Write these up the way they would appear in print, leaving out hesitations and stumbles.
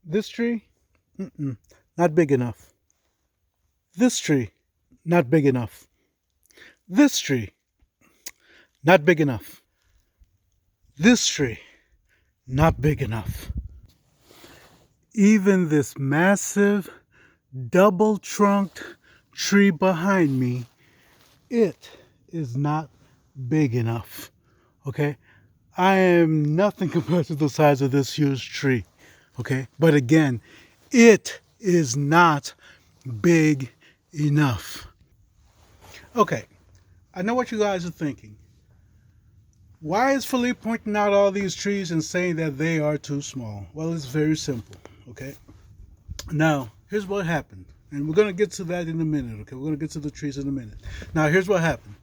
This tree, not big enough. This tree, not big enough. This tree, not big enough. This tree, not big enough. Even this massive, double trunked tree behind me, it is not big enough. Okay? I am nothing compared to the size of this huge tree. Okay? But again, it is not big enough. Okay, I know what you guys are thinking. Why is Philippe pointing out all these trees and saying that they are too small? Well, it's very simple, okay? Now, here's what happened. And we're going to get to that in a minute, okay? We're going to get to the trees in a minute. Now, here's what happened.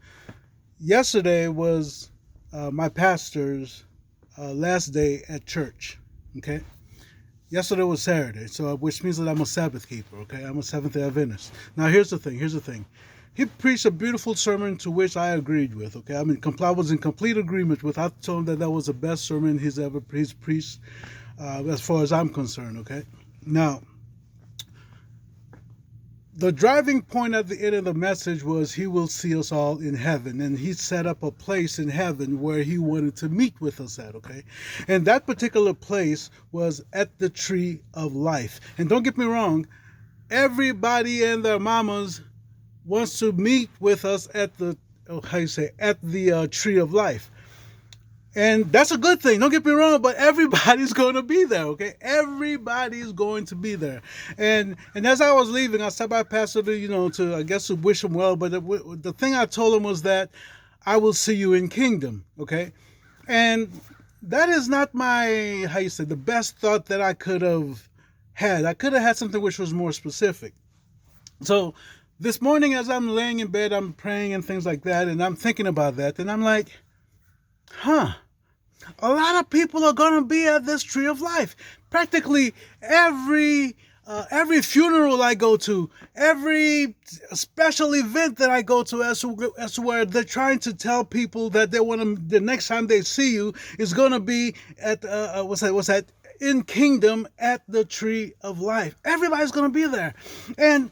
Yesterday was my pastor's last day at church, okay? Yesterday was Saturday, so which means that I'm a Sabbath keeper, okay? I'm a Seventh-day Adventist. Now, here's the thing. He preached a beautiful sermon to which I agreed with, okay? I was in complete agreement with. I told him that was the best sermon he's preached, as far as I'm concerned, okay? Now, the driving point at the end of the message was he will see us all in heaven, and he set up a place in heaven where he wanted to meet with us at, okay? And that particular place was at the Tree of Life. And don't get me wrong, everybody and their mamas wants to meet with us at the Tree of Life. And that's a good thing, don't get me wrong, but everybody's going to be there, okay? Everybody's going to be there. And as I was leaving, I stopped by Pastor to wish him well, but the thing I told him was that I will see you in kingdom, okay? And that is not the best thought that I could have had. I could have had something which was more specific. So this morning, as I'm laying in bed, I'm praying and things like that, and I'm thinking about that, and I'm like, a lot of people are going to be at this Tree of Life. Practically every funeral I go to, every special event that I go to, as to where they're trying to tell people that they want to, the next time they see you is going to be at in kingdom at the Tree of Life. Everybody's going to be there, and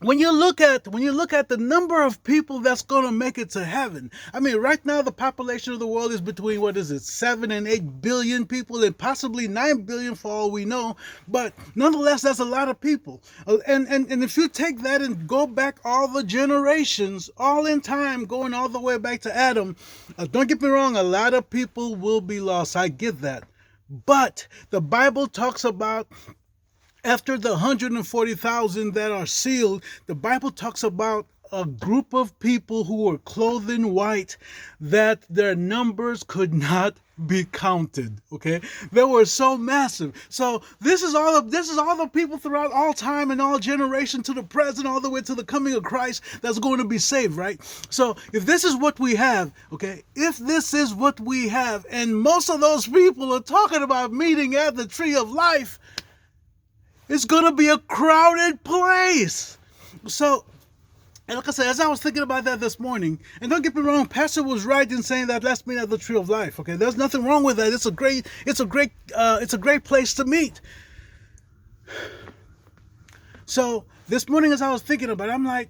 when you look at the number of people that's going to make it to heaven, I mean, right now the population of the world is between 7 and 8 billion people, and possibly 9 billion for all we know. But nonetheless, that's a lot of people. And if you take that and go back all the generations, all in time, going all the way back to Adam, don't get me wrong, a lot of people will be lost. I get that. But the Bible talks about, after the 140,000 that are sealed, the Bible talks about a group of people who were clothed in white, that their numbers could not be counted. Okay, they were so massive. So this is all the people throughout all time and all generation to the present, all the way to the coming of Christ, that's going to be saved, right? So if this is what we have, okay, and most of those people are talking about meeting at the Tree of Life, it's going to be a crowded place. So, and like I said, as I was thinking about that this morning, and don't get me wrong, Pastor was right in saying that let's meet at the Tree of Life. Okay, there's nothing wrong with that. It's a great place to meet. So this morning, as I was thinking about it, I'm like,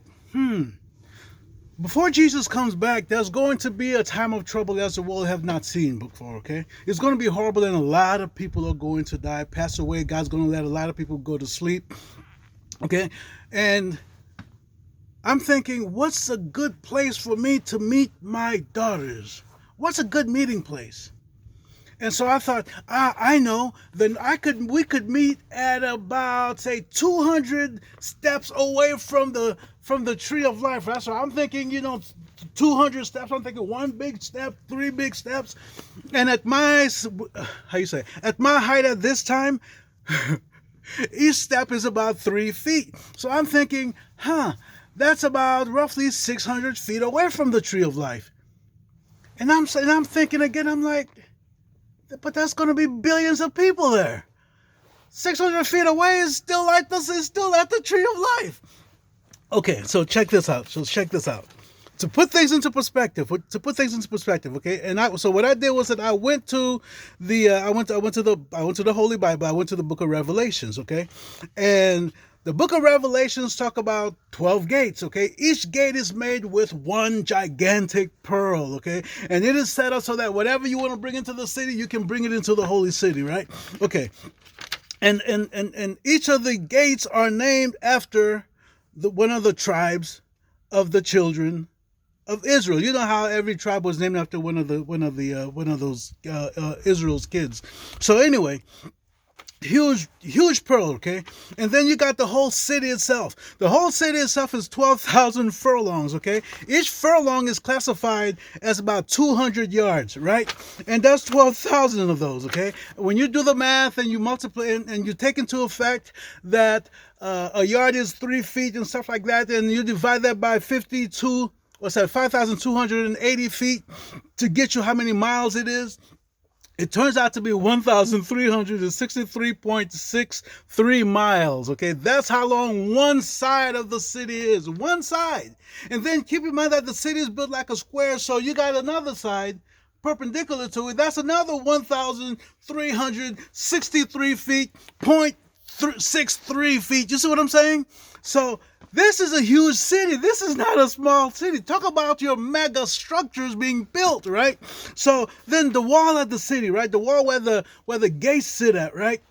before Jesus comes back, there's going to be a time of trouble as the world have not seen before, okay? It's going to be horrible, and a lot of people are going to die, pass away. God's going to let a lot of people go to sleep, okay? And I'm thinking, what's a good place for me to meet my daughters? What's a good meeting place? And so I thought, I know, then we could meet at about, say, 200 steps away from the Tree of Life. That's what I'm thinking, 200 steps. I'm thinking 1 big step, 3 big steps. And at my height at this time, each step is about 3 feet. So I'm thinking, that's about roughly 600 feet away from the Tree of Life. And I'm thinking again, I'm like, but that's going to be billions of people there. 600 feet away is still at the Tree of Life. Okay, so check this out. to put things into perspective, okay. And so what I did was that I went to the I went to the Holy Bible. I went to the Book of Revelations, okay, and the Book of Revelations talk about 12 gates, okay. Each gate is made with one gigantic pearl, okay, and it is set up so that whatever you want to bring into the city, you can bring it into the holy city, right? Okay, and each of the gates are named after one of the tribes of the children of Israel. You know how every tribe was named after one of those Israel's kids. So anyway, huge pearl, okay? And then you got the whole city itself. The whole city itself is 12,000 furlongs, okay? Each furlong is classified as about 200 yards, right? And that's 12,000 of those, okay? When you do the math and you multiply and you take into effect that a yard is 3 feet and stuff like that, and you divide that by 52, what's that, 5,280 feet to get you how many miles it is. It turns out to be 1,363.63 miles, okay? That's how long one side of the city is, one side. And then keep in mind that the city is built like a square, so you got another side perpendicular to it. That's another 1,363 feet, 0.63 feet. You see what I'm saying? So this is a huge city. This is not a small city. Talk about your mega structures being built, right? So then the wall of the city, right? The wall where the gates sit at, right?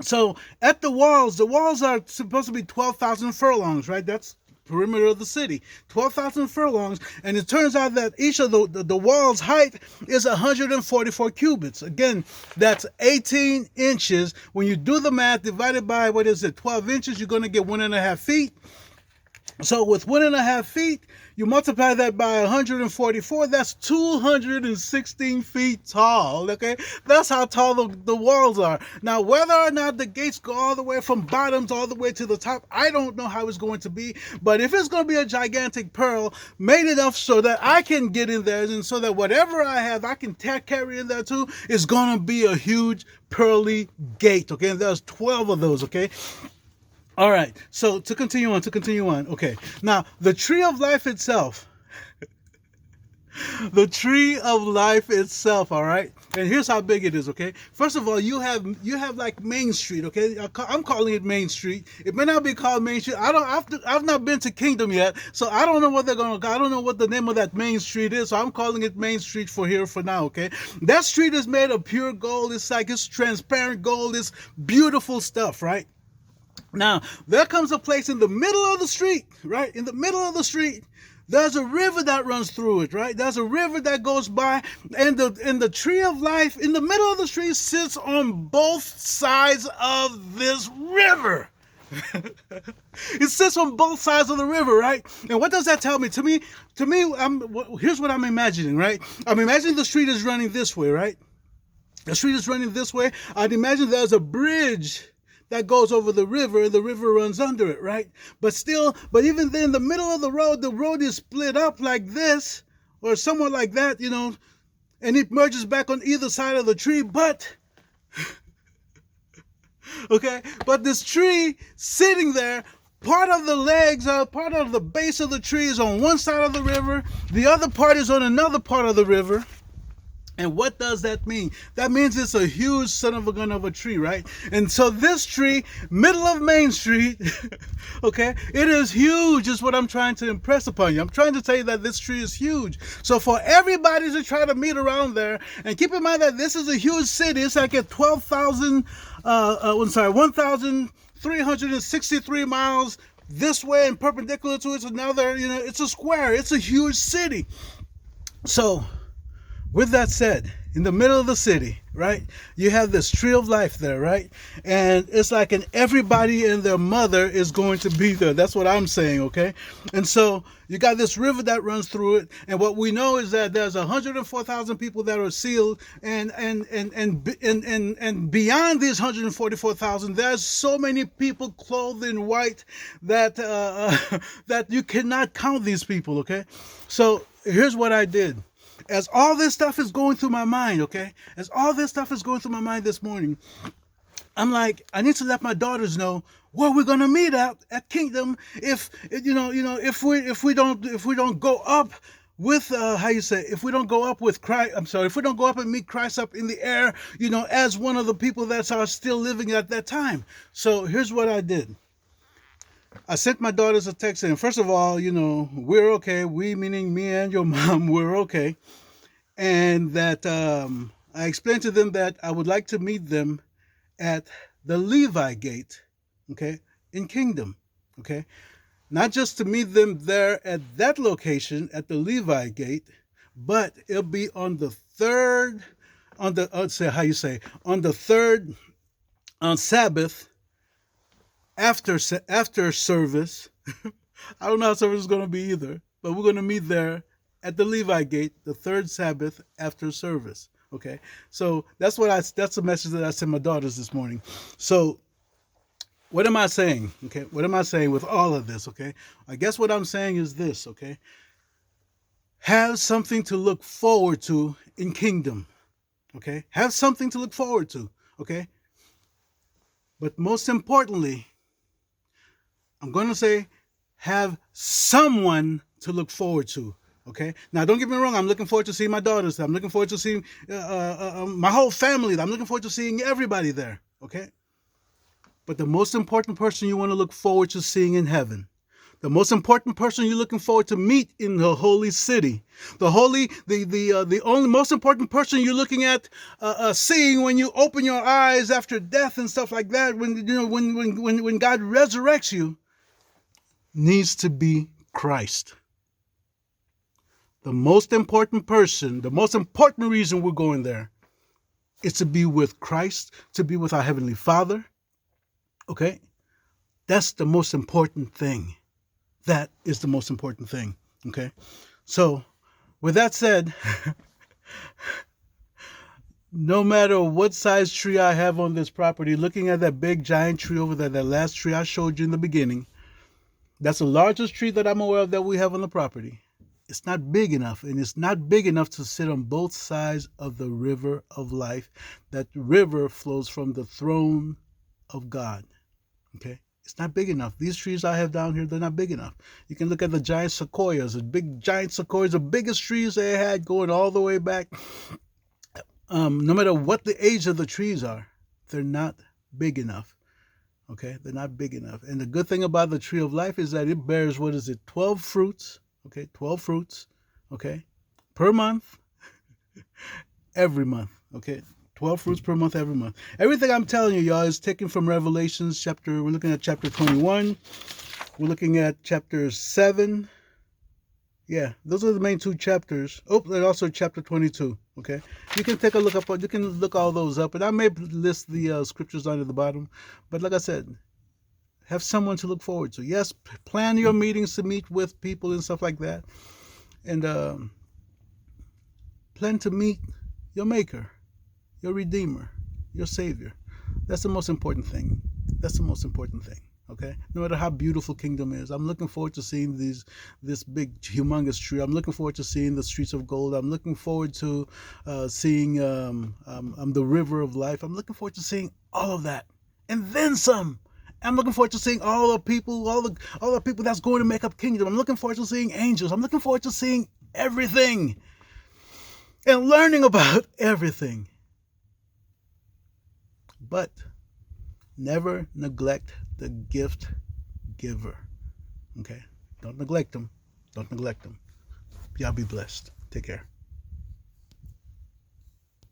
So at the walls are supposed to be 12,000 furlongs, right? That's perimeter of the city, 12,000 furlongs, and it turns out that each of the wall's height is 144 cubits. Again, that's 18 inches. When you do the math, divided by, 12 inches, you're going to get 1.5 feet. So with 1.5 feet, you multiply that by 144, that's 216 feet tall, okay? That's how tall the walls are. Now, whether or not the gates go all the way from bottom to all the way to the top, I don't know how it's going to be. But if it's going to be a gigantic pearl, made enough so that I can get in there, and so that whatever I have, I can carry in there too, is going to be a huge pearly gate, okay? And there's 12 of those, okay? All right, so to continue on, okay. Now, the tree of life itself, all right, and here's how big it is, okay. First of all, you have like Main Street, okay. I'm calling it Main Street. It may not be called Main Street. I've not been to Kingdom yet, so I don't know what I don't know what the name of that Main Street is, so I'm calling it Main Street for now, okay. That street is made of pure gold. It's transparent gold. It's beautiful stuff, right? Now, there comes a place in the middle of the street, right? In the middle of the street, there's a river that runs through it, right? There's a river that goes by, and the tree of life in the middle of the street sits on both sides of this river. It sits on both sides of the river, right? And what does that tell me? To me, here's what I'm imagining, right? I'm imagining the street is running this way, right? The street is running this way. I'd imagine there's a bridge that goes over the river, and the river runs under it, right? But even then, the middle of the road is split up like this, or somewhat like that, and it merges back on either side of the tree, but, okay, but this tree sitting there, part of the base of the tree is on one side of the river, the other part is on another part of the river. And what does that mean? That means it's a huge son of a gun of a tree, right? And so this tree, middle of Main Street, okay, it is huge, is what I'm trying to impress upon you. I'm trying to tell you that this tree is huge. So for everybody to try to meet around there, and keep in mind that this is a huge city. It's like at 1,363 miles this way, and perpendicular to it's another, it's a square. It's a huge city. So, with that said, in the middle of the city, right, you have this tree of life there, right? And it's like everybody and their mother is going to be there. That's what I'm saying, okay? And so you got this river that runs through it, and what we know is that there's 104,000 people that are sealed, and beyond these 144,000, there's so many people clothed in white that that you cannot count these people, okay? So here's what I did. As all this stuff is going through my mind, okay? As all this stuff is going through my mind this morning, I'm like, I need to let my daughters know where we're gonna meet at Kingdom. If if we don't go up with how you say, if we don't go up with Christ, I'm sorry, if we don't go up and meet Christ up in the air, as one of the people that are still living at that time. So here's what I did. I sent my daughters a text saying, first of all, we're okay. We, meaning me and your mom, we're okay. And that I explained to them that I would like to meet them at the Levi Gate, okay, in Kingdom, okay? Not just to meet them there at that location at the Levi Gate, but it'll be on the third, on the third on Sabbath after service. I don't know how service is going to be either, but we're going to meet there at the Levi Gate, the third Sabbath after service. Okay, so that's the message that I sent my daughters this morning. So what am I saying? Okay, what am I saying with all of this? Okay, I guess what I'm saying is this. Okay, have something to look forward to in Kingdom. Okay, have something to look forward to. Okay, but most importantly, I'm going to say have someone to look forward to. Okay. Now, don't get me wrong. I'm looking forward to seeing my daughters. I'm looking forward to seeing my whole family. I'm looking forward to seeing everybody there. Okay. But the most important person you want to look forward to seeing in heaven, the most important person you're looking forward to meet in the holy city, the only most important person you're looking at seeing when you open your eyes after death and stuff like that, when God resurrects you, needs to be Christ. The most important person, the most important reason we're going there is to be with Christ, to be with our Heavenly Father. Okay? That's the most important thing. That is the most important thing. Okay? So, with that said, no matter what size tree I have on this property, looking at that big giant tree over there, that last tree I showed you in the beginning, that's the largest tree that I'm aware of that we have on the property. It's not big enough, and it's not big enough to sit on both sides of the river of life. That river flows from the throne of God. Okay? It's not big enough. These trees I have down here, they're not big enough. You can look at the giant sequoias, the big giant sequoias, the biggest trees they had going all the way back. No matter what the age of the trees are, they're not big enough. Okay? They're not big enough. And the good thing about the tree of life is that it bears, 12 fruits. Okay, 12 fruits, okay, per month, every month, okay, 12 fruits per month, every month. Everything I'm telling you, y'all, is taken from Revelations we're looking at chapter 21, we're looking at chapter 7, yeah, those are the main two chapters. Oh, and also chapter 22, okay. You can take a look up, you can look all those up, and I may list the scriptures down at the bottom, but like I said, have someone to look forward to. Yes, plan your meetings to meet with people and stuff like that. And plan to meet your Maker, your Redeemer, your Savior. That's the most important thing. That's the most important thing. Okay? No matter how beautiful Kingdom is. I'm looking forward to seeing this big, humongous tree. I'm looking forward to seeing the streets of gold. I'm looking forward to seeing the river of life. I'm looking forward to seeing all of that. And then some. I'm looking forward to seeing all the people that's going to make up Kingdom. I'm looking forward to seeing angels. I'm looking forward to seeing everything and learning about everything. But never neglect the gift giver. Okay? Don't neglect them. Don't neglect them. Y'all be blessed. Take care.